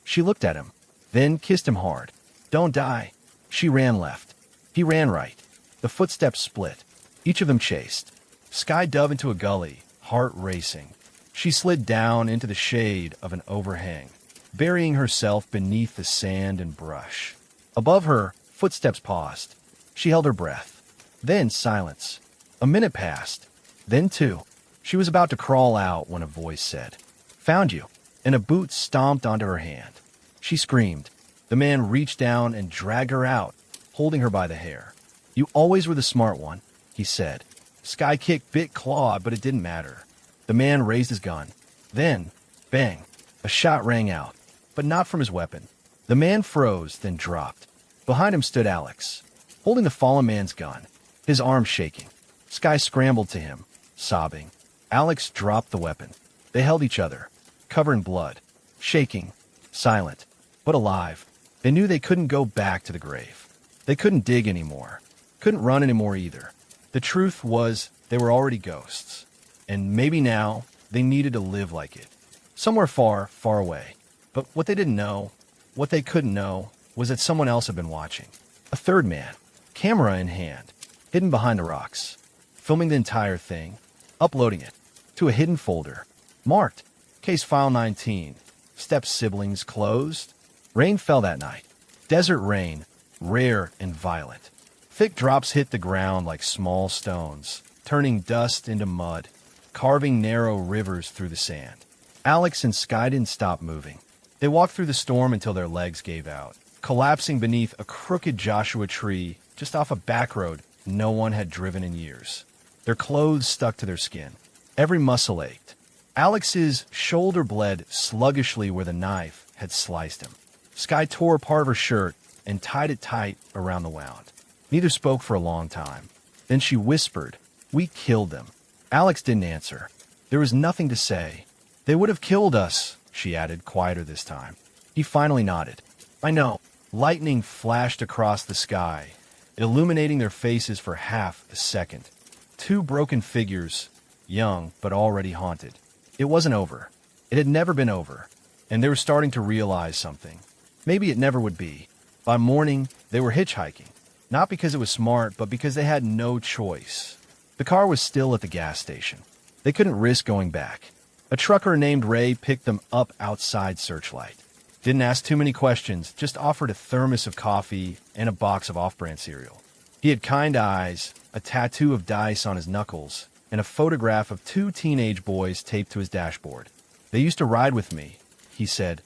She looked at him, then kissed him hard. Don't die. She ran left. He ran right. The footsteps split. Each of them chased. Sky dove into a gully, heart racing. She slid down into the shade of an overhang, burying herself beneath the sand and brush. Above her, footsteps paused. She held her breath. Then silence. A minute passed. Then two. She was about to crawl out when a voice said, "Found you," and a boot stomped onto her hand. She screamed. The man reached down and dragged her out, holding her by the hair. "You always were the smart one," he said. Sky kicked, bit, clawed, but it didn't matter. The man raised his gun. Then, bang, a shot rang out, but not from his weapon. The man froze, then dropped. Behind him stood Alex, holding the fallen man's gun, his arm shaking. Sky scrambled to him, sobbing. Alex dropped the weapon. They held each other, covered in blood, shaking, silent, but alive. They knew they couldn't go back to the grave. They couldn't dig anymore, couldn't run anymore either. The truth was they were already ghosts, and maybe now they needed to live like it, somewhere far, far away. But what they didn't know, what they couldn't know, was that someone else had been watching. A third man, camera in hand, hidden behind the rocks, filming the entire thing, uploading it to a hidden folder, marked Case File 19, Step Siblings Closed. Rain fell that night. Desert rain, rare and violent. Thick drops hit the ground like small stones, turning dust into mud, carving narrow rivers through the sand. Alex and Sky didn't stop moving. They walked through the storm until their legs gave out, collapsing beneath a crooked Joshua tree just off a back road no one had driven in years. Their clothes stuck to their skin. Every muscle ached. Alex's shoulder bled sluggishly where the knife had sliced him. Sky tore part of her shirt and tied it tight around the wound. Neither spoke for a long time. Then she whispered, "We killed them." Alex didn't answer. There was nothing to say. "They would have killed us," she added, quieter this time. He finally nodded. "I know." Lightning flashed across the sky, illuminating their faces for half a second. Two broken figures, young but already haunted. It wasn't over. It had never been over. And they were starting to realize something. Maybe it never would be. By morning, they were hitchhiking. Not because it was smart, but because they had no choice. The car was still at the gas station. They couldn't risk going back. A trucker named Ray picked them up outside Searchlight. Didn't ask too many questions, just offered a thermos of coffee and a box of off-brand cereal. He had kind eyes, a tattoo of dice on his knuckles, and a photograph of two teenage boys taped to his dashboard. "They used to ride with me," he said,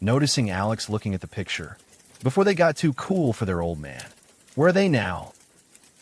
noticing Alex looking at the picture, "before they got too cool for their old man." "Where are they now?"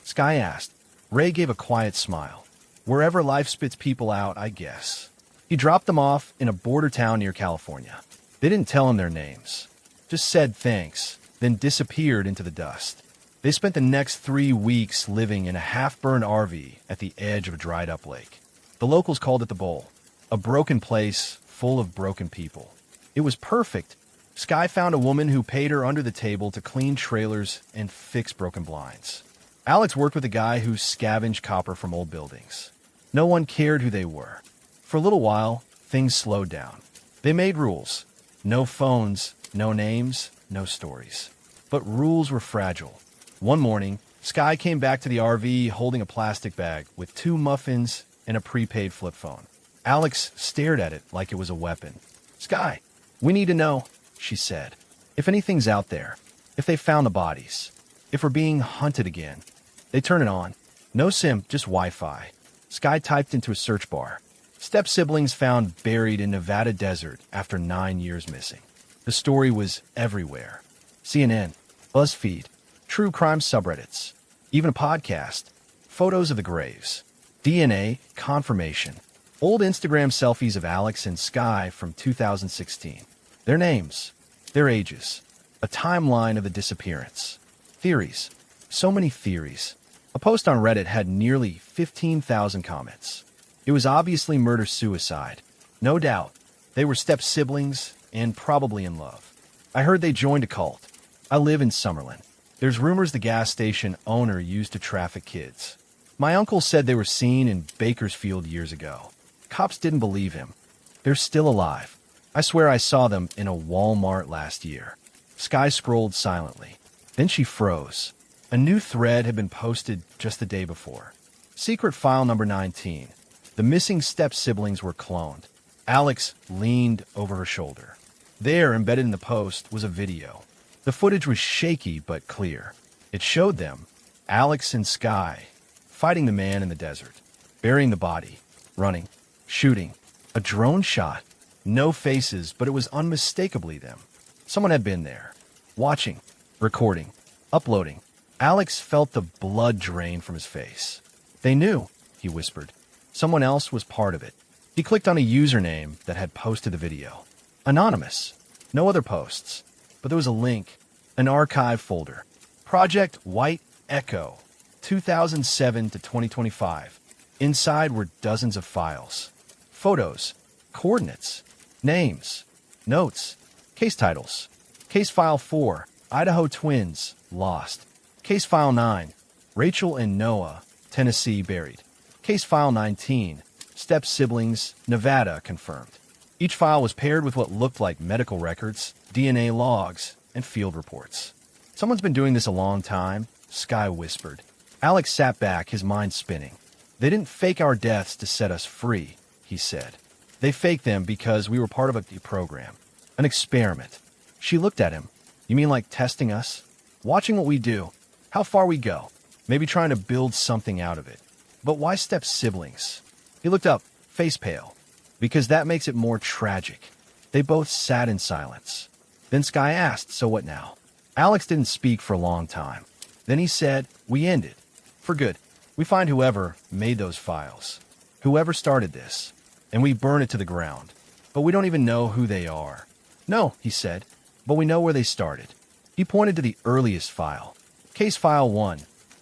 Sky asked. Ray gave a quiet smile. "Wherever life spits people out, I guess." He dropped them off in a border town near California. They didn't tell him their names, just said thanks, then disappeared into the dust. They spent the next 3 weeks living in a half-burned RV at the edge of a dried-up lake. The locals called it the Bowl, a broken place full of broken people. It was perfect. Sky found a woman who paid her under the table to clean trailers and fix broken blinds. Alex worked with a guy who scavenged copper from old buildings. No one cared who they were. For a little while, things slowed down. They made rules. No phones, no names, no stories. But rules were fragile. One morning, Sky came back to the RV holding a plastic bag with 2 muffins and a prepaid flip phone. Alex stared at it like it was a weapon. "Sky, we need to know," she said. "If anything's out there, if they found the bodies, if we're being hunted again." They turned it on. No SIM, just Wi-Fi. Sky typed into a search bar. "Step siblings found buried in Nevada desert after 9 years missing." The story was everywhere. CNN, BuzzFeed, true crime subreddits, even a podcast, photos of the graves, DNA, confirmation, old Instagram selfies of Alex and Sky from 2016. Their names, their ages, a timeline of the disappearance. Theories. So many theories. A post on Reddit had nearly 15,000 comments. It was obviously murder-suicide. No doubt. They were step-siblings and probably in love. I heard they joined a cult. I live in Summerlin. There's rumors the gas station owner used to traffic kids. My uncle said they were seen in Bakersfield years ago. Cops didn't believe him. They're still alive. I swear I saw them in a Walmart last year. Sky scrolled silently. Then she froze. A new thread had been posted just the day before. Secret file number 19. The missing step-siblings were cloned. Alex leaned over her shoulder. There, embedded in the post, was a video. The footage was shaky but clear. It showed them, Alex and Sky, fighting the man in the desert, burying the body, running, shooting. A drone shot. No faces, but it was unmistakably them. Someone had been there, watching, recording, uploading. Alex felt the blood drain from his face. They knew, he whispered. Someone else was part of it. He clicked on a username that had posted the video. Anonymous. No other posts. But there was a link, an archive folder. Project White Echo, 2007 to 2025. Inside were dozens of files. Photos, coordinates, names, notes, case titles. Case File 4, Idaho Twins, lost. Case File 9, Rachel and Noah, Tennessee, buried. Case File 19, Step-siblings, Nevada, confirmed. Each file was paired with what looked like medical records, DNA logs, and field reports. Someone's been doing this a long time, Sky whispered. Alex sat back, his mind spinning. They didn't fake our deaths to set us free, he said. They faked them because we were part of a program, an experiment. She looked at him. You mean like testing us? Watching what we do, how far we go, maybe trying to build something out of it. But why step-siblings? He looked up, face pale. Because that makes it more tragic. They both sat in silence. Then Sky asked, so what now? Alex didn't speak for a long time. Then he said, we end it. For good. We find whoever made those files. Whoever started this. And we burn it to the ground. But we don't even know who they are. No, he said, but we know where they started. He pointed to the earliest file. Case File 1,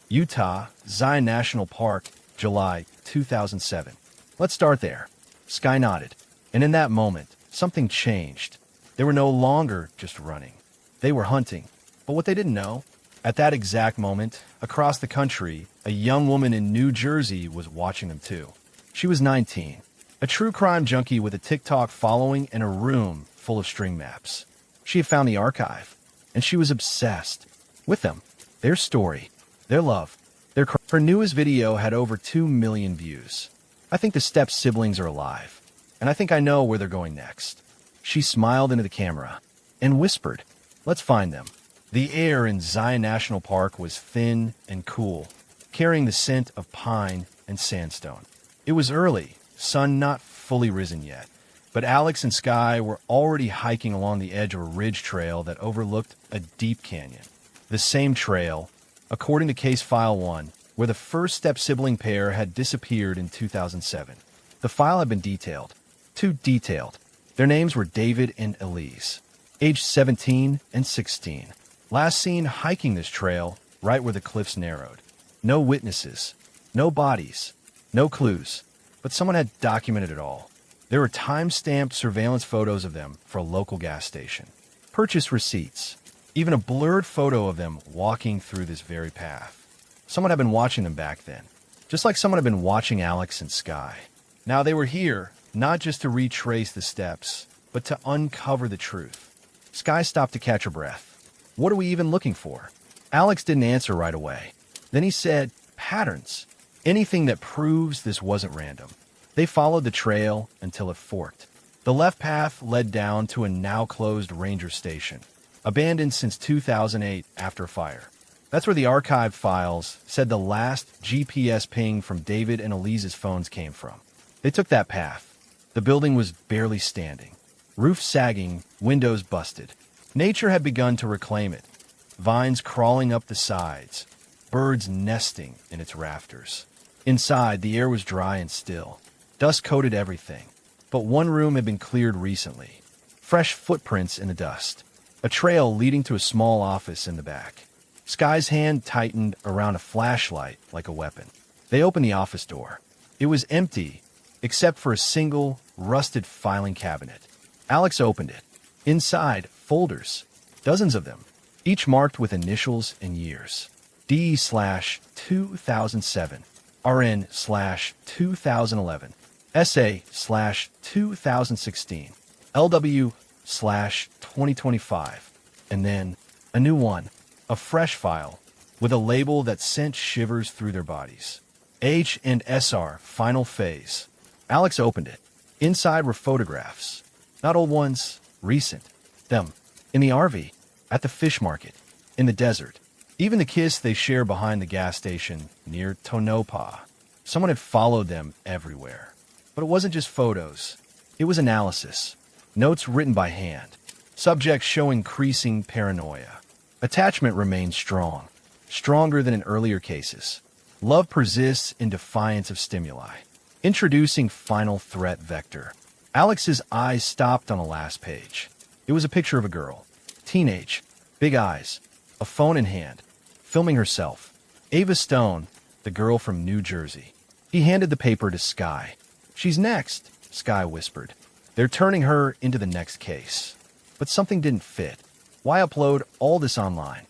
Utah, Zion National Park, July 2007. Let's start there. Sky nodded. And in that moment, something changed. They were no longer just running. They were hunting. But what they didn't know, at that exact moment, across the country, a young woman in New Jersey was watching them too. She was 19, a true crime junkie with a TikTok following and a room full of string maps. She had found the archive, and she was obsessed with them, their story, their love, their crime. Her newest video had over 2 million views. I think the step-siblings are alive, and I think I know where they're going next. She smiled into the camera and whispered, let's find them. The air in Zion National Park was thin and cool, carrying the scent of pine and sandstone. It was early, sun not fully risen yet, but Alex and Sky were already hiking along the edge of a ridge trail that overlooked a deep canyon. The same trail, according to Case File 1, where the first step-sibling pair had disappeared in 2007. The file had been detailed. Too detailed. Their names were David and Elise, aged 17 and 16. Last seen hiking this trail right where the cliffs narrowed. No witnesses, no bodies, no clues, but someone had documented it all. There were time-stamped surveillance photos of them for a local gas station, purchase receipts, even a blurred photo of them walking through this very path. Someone had been watching them back then, just like someone had been watching Alex and Sky. Now they were here, not just to retrace the steps, but to uncover the truth. Sky stopped to catch her breath. What are we even looking for? Alex didn't answer right away. Then he said, patterns. Anything that proves this wasn't random. They followed the trail until it forked. The left path led down to a now-closed ranger station, abandoned since 2008 after a fire. That's where the archived files said the last GPS ping from David and Elise's phones came from. They took that path. The building was barely standing. Roof sagging, windows busted. Nature had begun to reclaim it. Vines crawling up the sides, birds nesting in its rafters. Inside, the air was dry and still. Dust coated everything. But one room had been cleared recently. Fresh footprints in the dust. A trail leading to a small office in the back. Sky's hand tightened around a flashlight like a weapon. They opened the office door. It was empty, except for a single, rusted filing cabinet. Alex opened it. Inside, folders. Dozens of them, each marked with initials and years. D/2007, RN/2011, SA/2016, LW/2025, and then a new one, a fresh file, with a label that sent shivers through their bodies. H&SR Final Phase. Alex opened it. Inside were photographs. Not old ones, recent. Them. In the RV. At the fish market. In the desert. Even the kiss they share behind the gas station near Tonopah. Someone had followed them everywhere. But it wasn't just photos. It was analysis. Notes written by hand. Subjects show increasing paranoia. Attachment remains strong. Stronger than in earlier cases. Love persists in defiance of stimuli. Introducing final threat vector. Alex's eyes stopped on the last page. It was a picture of a girl. Teenage. Big eyes. A phone in hand. Filming herself. Ava Stone, the girl from New Jersey. He handed the paper to Sky. "She's next," Sky whispered. "They're turning her into the next case." But something didn't fit. Why upload all this online?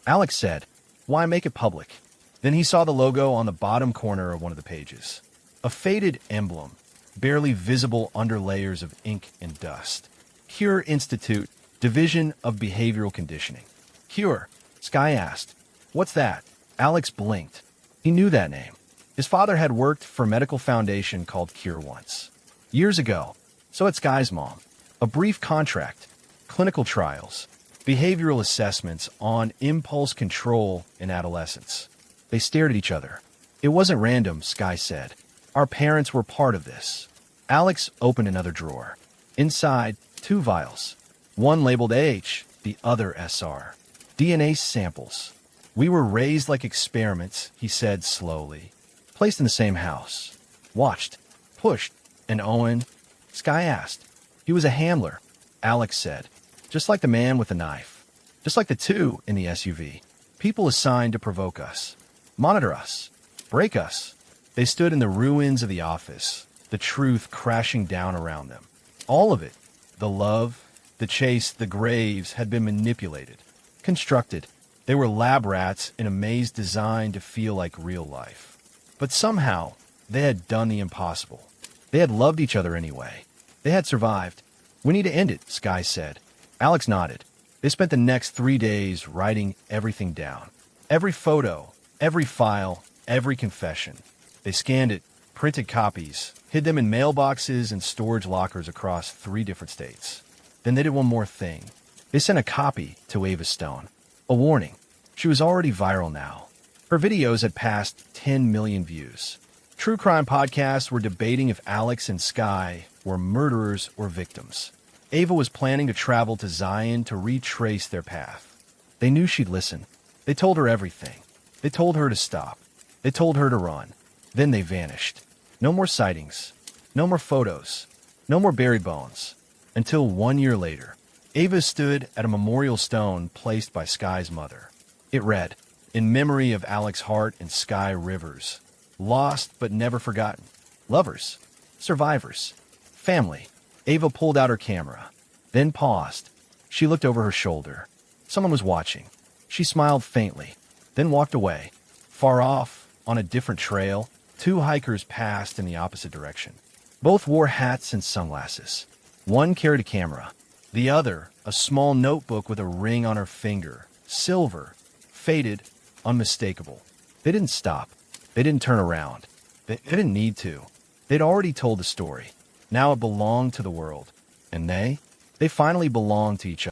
Alex said, "Why make it public?" Then he saw the logo on the bottom corner of one of the pages. A faded emblem, barely visible under layers of ink and dust. Cure Institute, Division of Behavioral Conditioning. Cure? Sky asked. "What's that?" Alex blinked. He knew that name. His father had worked for a medical foundation called Cure once. Years ago. So had Sky's mom. A brief contract. Clinical trials. Behavioral assessments on impulse control in adolescence. They stared at each other. "It wasn't random," Sky said. "Our parents were part of this." Alex opened another drawer. Inside, 2 vials. One labeled H, the other SR. DNA samples. "We were raised like experiments," he said slowly. "Placed in the same house. Watched. Pushed. And Owen?" Sky asked. "He was a handler," Alex said. "Just like the man with the knife. Just like the 2 in the SUV. People assigned to provoke us. Monitor us. Break us." They stood in the ruins of the office, the truth crashing down around them. All of it, the love, the chase, the graves, had been manipulated, constructed. They were lab rats in a maze designed to feel like real life. But somehow, they had done the impossible. They had loved each other anyway. They had survived. "We need to end it," Sky said. Alex nodded. They spent the next 3 days writing everything down. Every photo, every file, every confession. They scanned it, printed copies, hid them in mailboxes and storage lockers across 3 different states. Then they did one more thing. They sent a copy to Ava Stone. A warning. She was already viral now. Her videos had passed 10 million views. True crime podcasts were debating if Alex and Sky were murderers or victims. Ava was planning to travel to Zion to retrace their path. They knew she'd listen. They told her everything. They told her to stop. They told her to run. Then they vanished. No more sightings. No more photos. No more buried bones. Until 1 year later, Ava stood at a memorial stone placed by Sky's mother. It read, "In memory of Alex Hart and Sky Rivers. Lost but never forgotten. Lovers. Survivors. Family." Ava pulled out her camera, then paused. She looked over her shoulder. Someone was watching. She smiled faintly, then walked away. Far off, on a different trail, 2 hikers passed in the opposite direction. Both wore hats and sunglasses. One carried a camera. The other, a small notebook with a ring on her finger. Silver. Faded. Unmistakable. They didn't stop. They didn't turn around. They didn't need to. They'd already told the story. Now it belonged to the world. And they finally belonged to each other.